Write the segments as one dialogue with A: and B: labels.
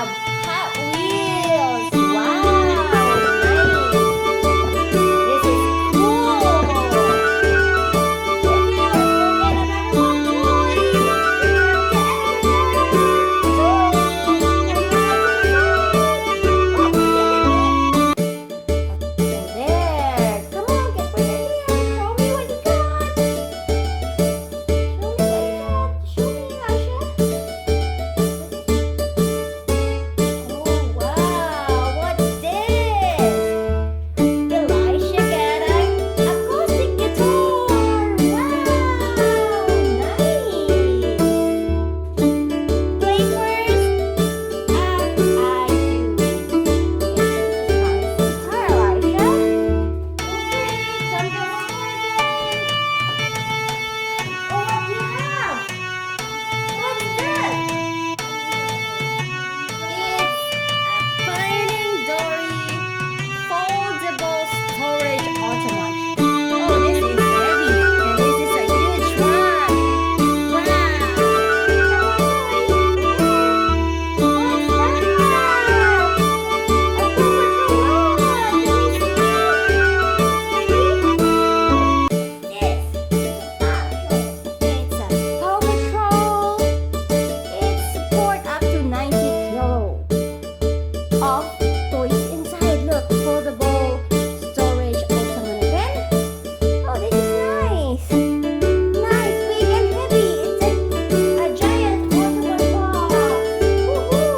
A: have Hot Wheels. Wow, nice. This is cool. Okay, let's go get another one toy. There. Come on, get put it here. Show me what you got. Show me, Elisha. Oh, wow. What's this? Elisha got an acoustic guitar. Wow. Nice. Play first. I do. It's a nice guitar, Elisha. Okay, come to mama again. Oh, what do you have? What's this? It's a Finding Dory foldable storage automat. Oh, this is heavy, and this is a huge one. Wow! What's that? A Paw Patrol one. Let me see. It's a Paw Patrol. It supports up to 90 kilo of toys inside. Look, foldable storage automat again. Oh, this is nice. Nice, big and heavy. It's a giant automat box. Woohoo!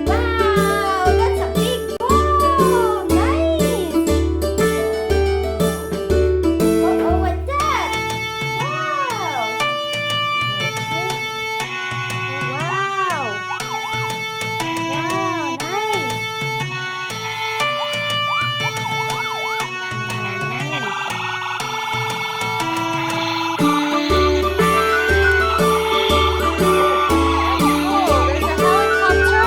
A: Wow, that's a big ball. Nice. Oh, what's that? Wow. Wow. Wow, nice. Oh, there's a helicopter.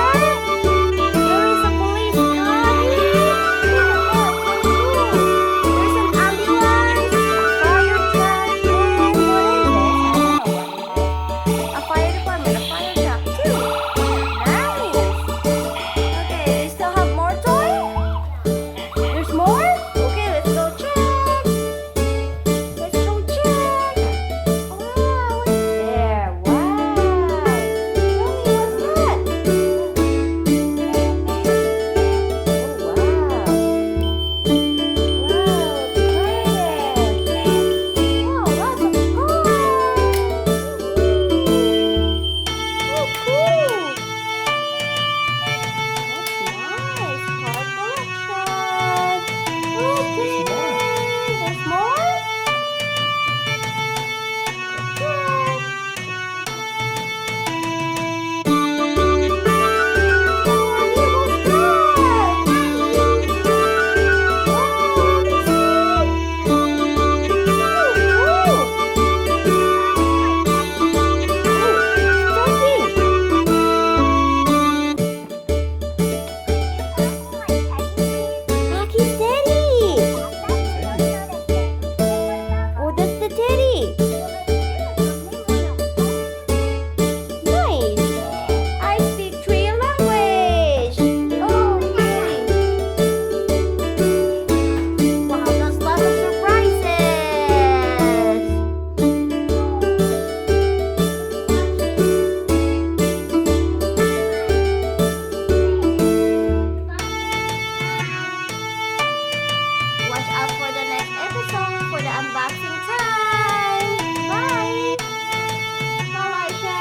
A: There is a police car here. Oh, so cool. There's an ambulance, a fire truck, and what is this? I don't know what it is. A fire department, a fire truck too. Nice. Okay, they still have more toys? There's more? Okay, let's go check. Let's go check. Wow, what's there? Wow. Show me what's that? Oh, wow. Wow, wow, lots of cars. Oh, cool. That's nice. Car collection. Okay. There's more? Check. Oh, that's the teddy. Nice. I speak three language. Oh, okay. Wow, that's lots of surprises. Watch out for the next episode for the unboxing time. Bye. Bye, Elisha.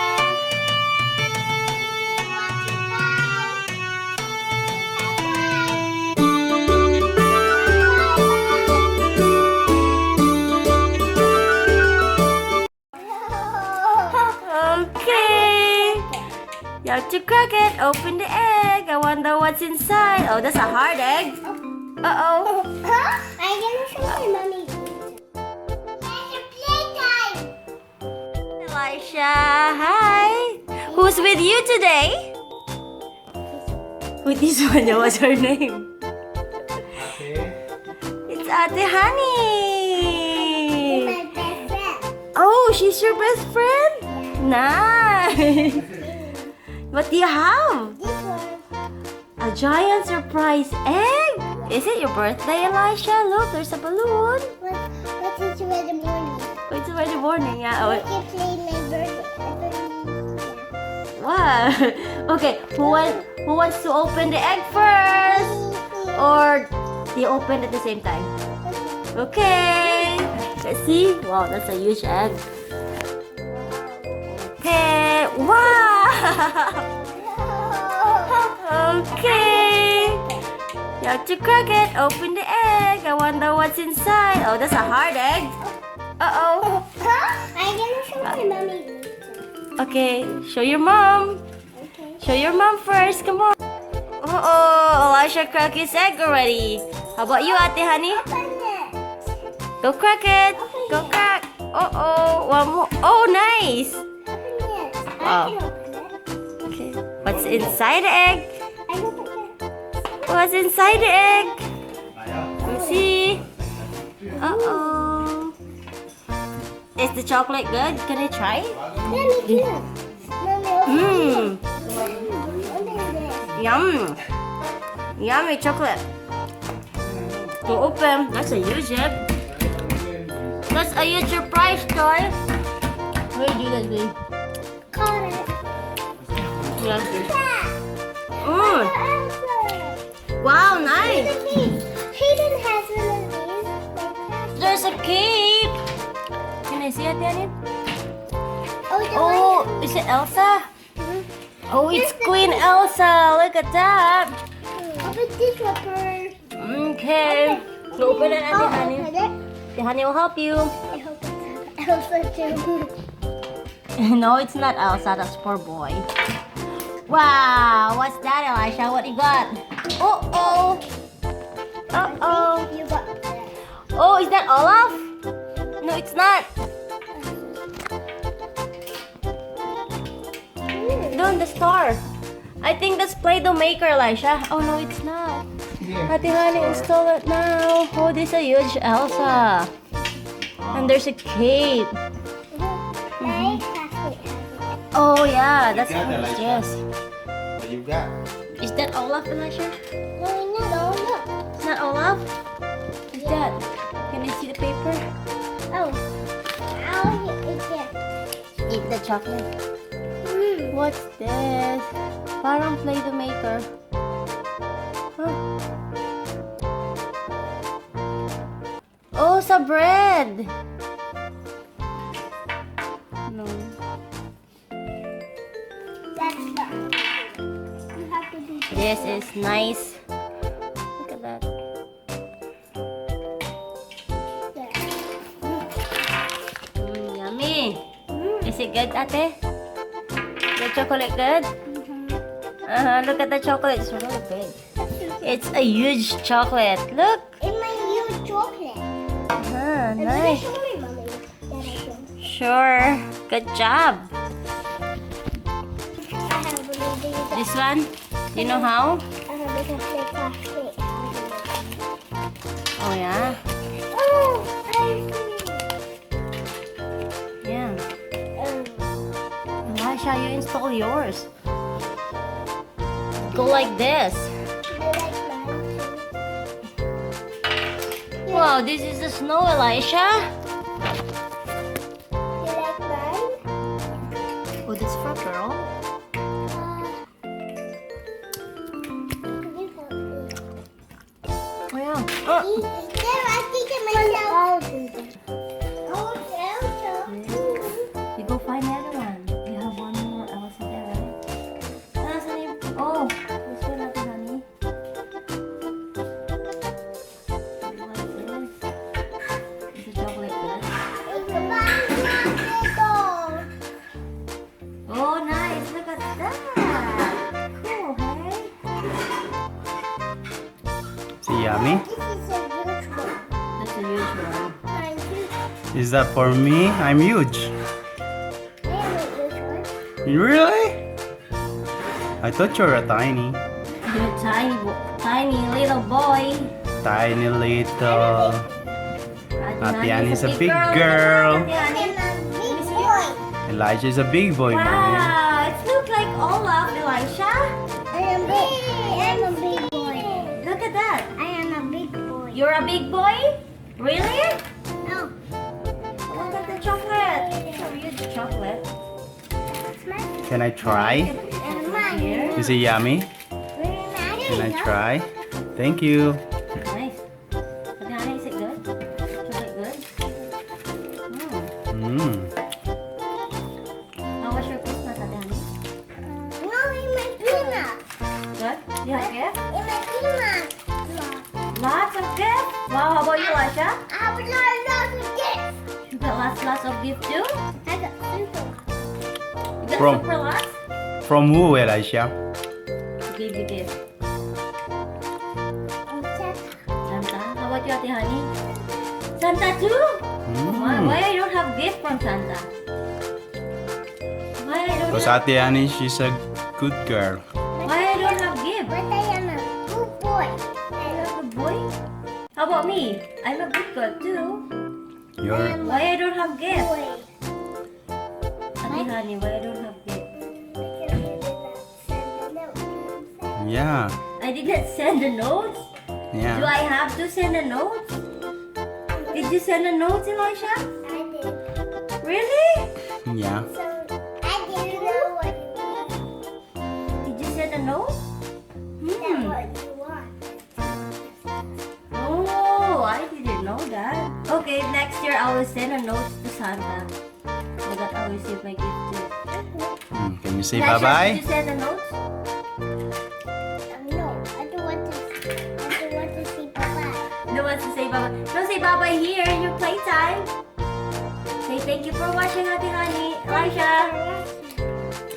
A: Okay. You have to crack it. Open the egg. I wonder what's inside. Oh, that's a hard egg. Uh-oh.
B: I'm gonna show my mommy. It's a playtime.
A: Elisha, hi. Who's with you today? With this one, what's her name? It's Ate Honey.
B: My best friend.
A: Oh, she's your best friend? Nice. What do you have?
B: This one.
A: A giant surprise egg? Is it your birthday, Elisha? Look, there's a balloon.
B: What is with the morning?
A: Oh, it's already morning, yeah.
B: What you play my birthday?
A: Wow. Okay, who wants to open the egg first? Or you open at the same time? Okay. Let's see. Wow, that's a huge egg. Okay. Wow. Okay. You have to crack it. Open the egg. I wonder what's inside. Oh, that's a hard egg. Uh-oh.
B: I'm gonna show my mommy.
A: Okay, show your mom.
B: Okay.
A: Show your mom first. Come on. Uh-oh, Elisha cracked his egg already. How about you, Ate Honey?
B: Open it.
A: Go crack it. Go crack. Uh-oh, one more. Oh, nice.
B: Open it.
A: Wow.
B: I can open it.
A: Okay, what's inside the egg?
B: I open it.
A: What's inside the egg? Let me see. Uh-oh. Is the chocolate good? Can I try?
B: Mommy, too. Mommy, open
A: Mmm,
B: Open it.
A: yum. Yummy chocolate. To open, that's a huge egg. That's a huge surprise toy. What do you do that, babe?
B: Caught it.
A: Yeah.
B: Yeah.
A: Mm. Wow, nice.
B: Hayden has one of these. Like that.
A: There's a cape. Can I see it, Janet?
B: Oh, the
A: Oh, is it Elsa?
B: one.
A: Oh, it's Queen Elsa. Look at that.
B: Open this wrapper.
A: Okay. So open it,
B: I'll
A: Ate Honey.
B: open it.
A: Ate Honey will help you.
B: I hope it's Elsa too.
A: No, it's not Elsa. That's poor boy. Wow, what's that, Elisha? What you got? Uh-oh. Uh-oh.
B: You got that.
A: Oh, is that Olaf? No, it's not. No, in the store. I think that's Play-Doh maker, Elisha. Oh, no, it's not. Ate Honey, install it now. Oh, there's a huge Elsa. And there's a cape.
B: My classmate has it.
A: Oh, yeah, that's
C: got that, Elisha.
A: yes.
C: What you got?
A: Is that Olaf, Elisha?
B: No, not all. Look.
A: It's not Olaf? What's that? Can I see the paper?
B: Oh. I'll eat it.
A: Eat the chocolate.
B: Mm.
A: What's this? Parang Play-Doh maker. Huh? Oh, sa bread! No.
B: That's the. You have to do this.
A: This is nice. Look at that. Yummy. Is it good, ate? The chocolate good? Look at the chocolate. It's really big. It's a huge chocolate. Look.
B: In my huge chocolate.
A: Ah,
B: I'm gonna
A: nice.
B: show my mommy that I can.
A: Sure. Good job.
B: I have a little bit of
A: This one? Do you know how?
B: because my classmate has it.
A: Oh, yeah.
B: Oh, I see.
A: Yeah. Elisha, you install yours. Go like this.
B: I like mine too.
A: Wow, this is the snow, Elisha.
B: You like mine?
A: Oh, that's for a girl.
B: Could you help me?
A: Oh, yeah.
B: There, I think it myself. I'll do that. Oh, Elsa.
A: You go find the other one. You have one more Elsa there, right? Nasaan yung... Oh, this one natin, honey. Like this. Is the chocolate good?
B: It's a bag.
A: Oh, nice. Look at that. Cool, hey?
C: Is it yummy?
B: This is a huge one.
A: That's a huge one.
B: Mine too.
C: Is that for me? I'm huge.
B: I am a huge one.
C: Really? I thought you were a tiny.
A: You're a tiny little boy.
C: Tiny little. Ate Annie is a big
A: Look
C: girl.
A: at Ate Annie.
B: I'm a big boy.
C: Elijah is a big boy, mommy.
A: Wow, it looks like Olaf, Elisha?
B: I am a big boy.
A: Look at that.
B: I am a big boy.
A: You're a big boy? Really?
B: No.
A: Look at the chocolate. Show you the chocolate.
C: Can I try?
A: Here.
C: Is it yummy? Can I try? Thank you.
A: Nice. Ate Honey, is it good? Chocolate good?
C: Mm.
A: How was your Christmas, Ate Honey?
B: No, in my peanut.
A: Good? You have gifts?
B: In my peanut.
A: Lots of gifts? Wow, how about you, Elisha?
B: I have lots of gifts.
A: You got lots of gifts too?
B: I got simple.
A: You got
C: From-
A: super lots?
C: From who, Elisha?
A: Who gave you gifts? Santa? How about you, Ate Honey? Santa too? Why I don't have gift from Santa? Why I don't
C: Because
A: have,
C: Ate Honey, she's a good girl.
A: why I don't have gift?
B: But I am a good boy.
A: I'm a good boy? How about me? I'm a good girl too.
C: You're
A: Why I don't have gift?
B: Boy.
A: Ate Honey, why I don't have gift?
C: yeah.
A: I did not send the notes? Do
C: Yeah.
A: I have to send a note? Did you send a note, Elisha?
B: I did.
A: Really?
C: Yeah.
B: So I didn't know what you want.
A: Did you send a note?
B: That's what you want.
A: Oh, I didn't know that. Okay, next year I will send a note to Santa so that I'll receive my gift too.
C: Can you say
A: Elisha,
C: bye-bye?
A: Did you send a note?
B: No, I don't want to. I don't want to see Papa.
A: No one to say bye-bye. No, say bye-bye here in your playtime. Say thank you for watching, Ate Honey. Elisha.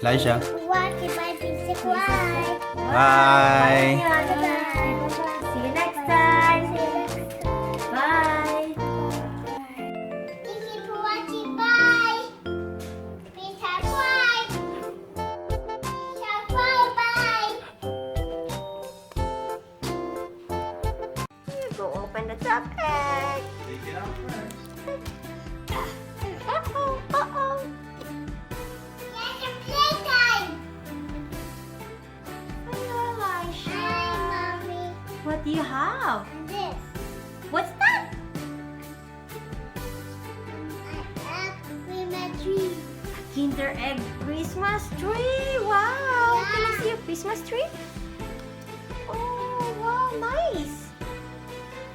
C: Elisha.
B: Watch it, my subscribe.
C: Bye.
A: Bye. See you next time. Bye.
B: Thank you for watching. Bye. Please subscribe. Subscribe. Bye.
A: Go open the top egg. Uh-oh.
B: Get the playtime.
A: Hello, Elisha.
B: Hi, Mommy.
A: What do you have?
B: This.
A: What's that?
B: I with my tree.
A: Kinder Egg Christmas tree. Wow. Can I see your Christmas tree? Oh, wow. Nice.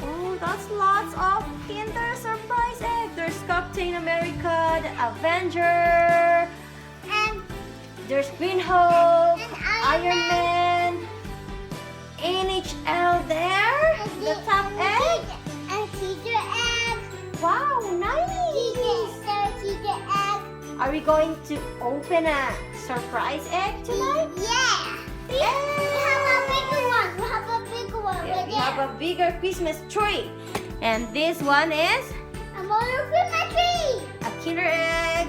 A: Oh, that's lots of Kinder surprise egg. There's Captain America, the Avenger,
B: And
A: there's Green Hulk,
B: And
A: Iron Man, NHL there, the top egg.
B: And teacher egg.
A: Wow, nice.
B: Teacher egg.
A: Are we going to open a surprise egg tonight?
B: Yeah. We have a bigger one. We have a bigger one
A: Yeah,
B: right
A: we have
B: there.
A: a bigger Christmas tree. And this one is
B: I'm gonna put my tree.
A: a Kinder Egg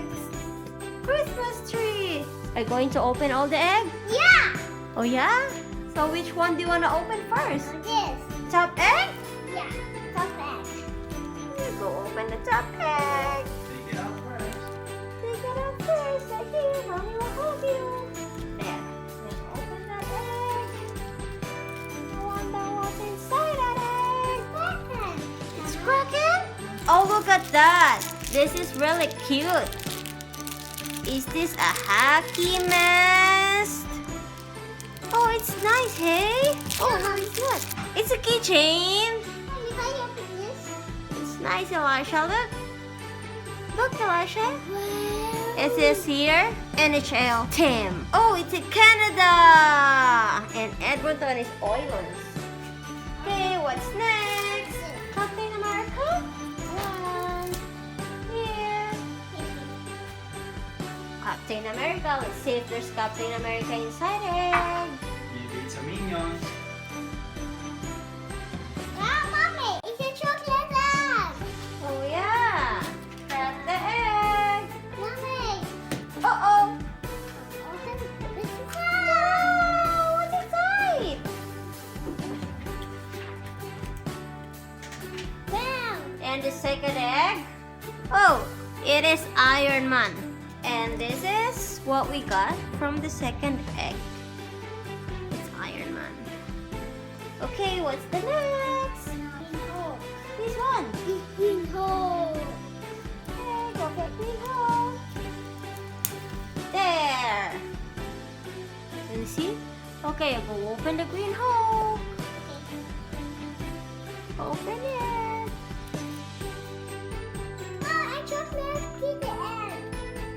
A: Christmas tree. Are you going to open all the egg?
B: Yeah.
A: Oh yeah? So which one do you want to open first?
B: This.
A: Top egg?
B: Yeah. Top egg.
A: You go open the top egg.
C: Take it out first.
A: Take it out first. Right here. Mommy will help you. There. Let's open that egg. I wonder what's inside that egg. It's cracking? Oh, look at that. This is really cute. Is this a hockey mask? Oh, it's nice, hey? Oh, it's what? It's a keychain. It's nice, Elisha. Look. Look, Elisha. It says here, NHL team. Oh, it's in Canada. And Edmonton is Oilers. Okay, what's next? Captain America? One. Here. Captain America. Let's see if there's Captain America inside it.
C: Maybe it's a minions.
B: Ah, Mommy, it's a chocolate egg.
A: Oh yeah. Crack the egg.
B: Mommy.
A: Uh-oh.
B: Open this
A: Oh, what's inside?
B: Wow.
A: And the second egg. Oh, it is Iron Man. And this is what we got from the second egg. what's the next? This one.
B: Green hole.
A: Okay, go get green hole. There. Can you see? Okay, go open the green hole. Open it.
B: Oh, I just left the egg.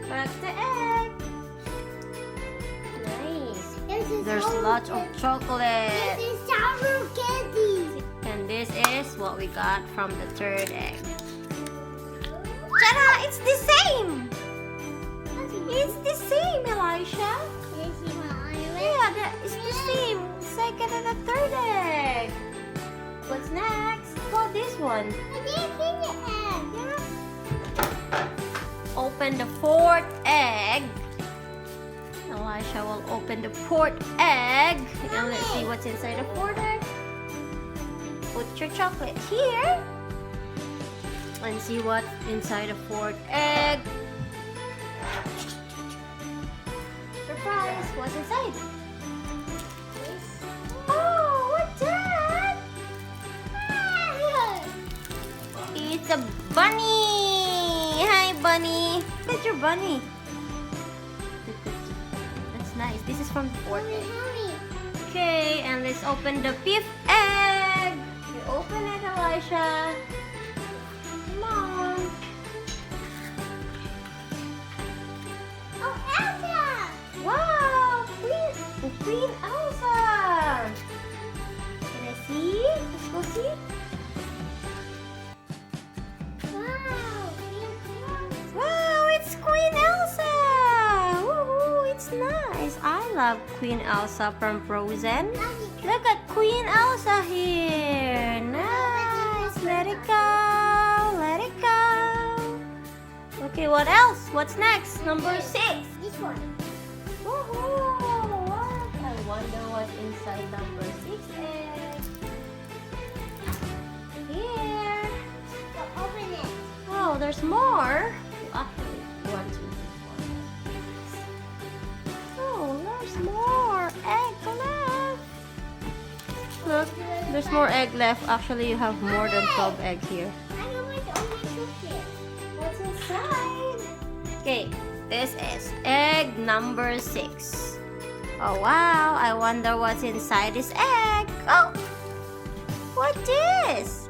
A: Crack the egg. Nice.
B: This is
A: There's
B: sour
A: lots of
B: candy.
A: chocolate.
B: This is sour candy.
A: And this is what we got from the third egg. Ta-da! It's the same! It's the same, Elisha. Yeah, it's the same. Second and the third egg. What's next? Oh, this one. Open the fourth egg. Elisha will open the fourth egg. And let's see what's inside the fourth egg. Put your chocolate here. And see what's inside the fourth egg. Surprise! What's inside? Oh, what's that? It's a bunny! Hi, bunny! Look at your bunny. That's nice. This is from the fourth egg. Okay, and let's open the fifth egg. You open it, Elisha. Come on.
B: Oh, Elsa!
A: Wow! Queen Elsa! Can I see? Let's go see. Wow, it's Queen Elsa! Woohoo, it's nice. I love Queen Elsa from Frozen. Look at Queen Elsa here. Nice. Let it go. Let it go. Okay, what else? What's next? Number 6.
B: This one.
A: Woohoo! What? I wonder what's inside number 6 egg. Here.
B: Open it.
A: Oh, there's more. Actually, 1, 2, 3, 4. Oh, there's more egg left. Look, there's more egg left. Actually, you have more than 12 eggs here.
B: I don't want to open it.
A: What's inside? Okay, this is egg number 6. Oh wow, I wonder what's inside this egg. Oh, what's this?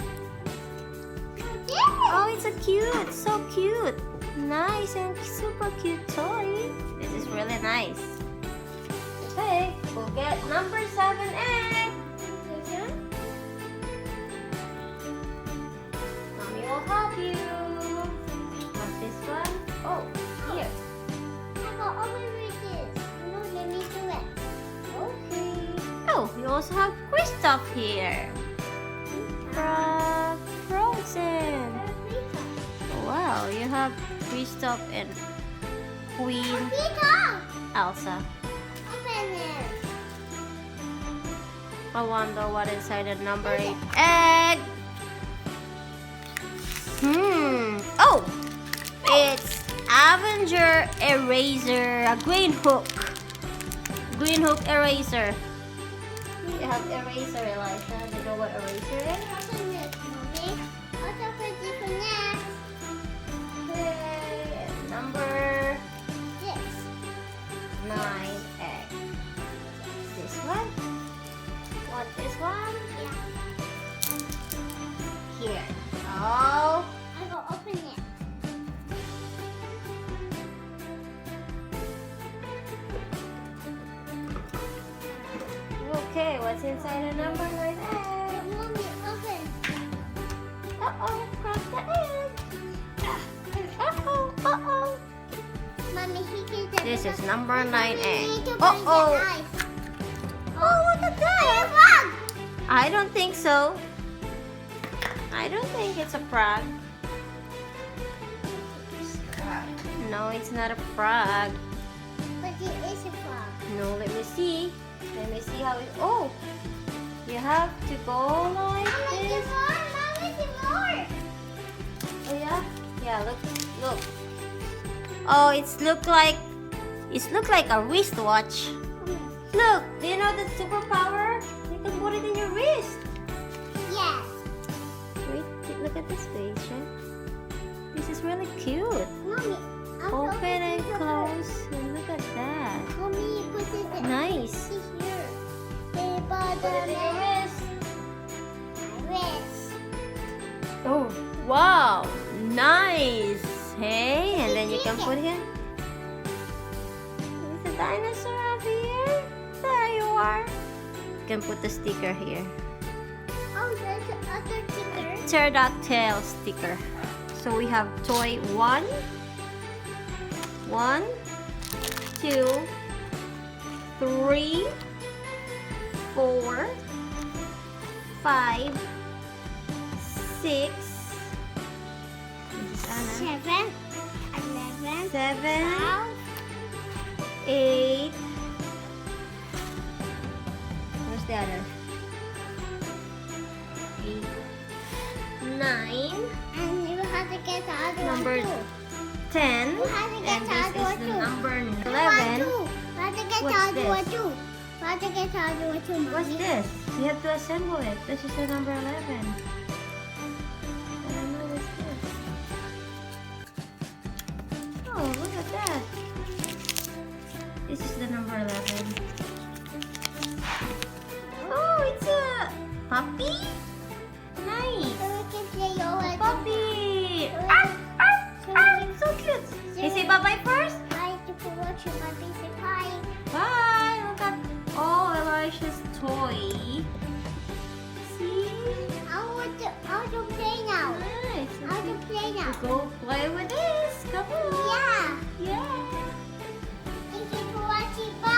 A: Oh, it's a cute, so cute. Nice and super cute toy. This is really nice. Okay, we'll get number 7 egg. Mommy will help you. Want this one? Oh, here. Okay. Oh, you also have Kristoff here. From Frozen. Wow, you have Kristoff and Queen Elsa. I wonder what inside the number 8 egg. Oh, it's Avenger eraser, a green hook. Green hook eraser. You have eraser, Elisha. Do you know what eraser is? Okay, number 9 egg. This one? Want this one? Here. Oh. Okay, what's inside the number 9 egg? Uh-oh, crack the egg. Uh-oh. This is number 9 egg. Uh-oh. Oh, look at that. I don't think so. I don't think it's a frog. No, it's not a frog. No, let me see. Let me see how it... Oh, you have to go like this. Oh yeah? Yeah, look. Oh, it's look like a wristwatch. Look, do you know the superpower? You can put it in your wrist. Look at this picture. This is really cute.
B: Mommy,
A: Open and close. And look at that.
B: Mommy, put it
A: Nice.
B: here. Put
A: Put it in your wrist.
B: wrist.
A: Oh, wow. Nice. Hey, and then you can put here. There's a dinosaur up here. There you are. You can put the sticker here.
B: Oh, there's another sticker.
A: Pterodactyl sticker. So we have toy 1, 2, 3, 4, 5, 6. This is Anna.
B: 7, 11,
A: 7,
B: 12,
A: 8. Where's the other? 8, 9,
B: and you have to get the other
A: number
B: one too.
A: 10,
B: You have to get
A: and
B: the
A: this
B: other
A: is
B: one
A: the
B: too.
A: number
B: One,
A: 11.
B: two. You have to get the
A: What's
B: other
A: this?
B: one too. You have to get the other one too,
A: What's
B: Mommy.
A: this? You have to assemble it. This is the number 11. I don't know what's this. Oh, look at that. This is the number 11. Oh, it's a puppy? Nice.
B: So we can play your
A: A
B: one.
A: puppy. Ah, ah, ah, so cute. You say bye-bye first?
B: Bye to watch you, Mommy. Say bye.
A: Bye. Look at Elisha's toy. See?
B: I want to play now.
A: Nice.
B: I want to play now.
A: Go play with this. Come on.
B: Yeah.
A: Yeah.
B: Thank you for watching. Bye.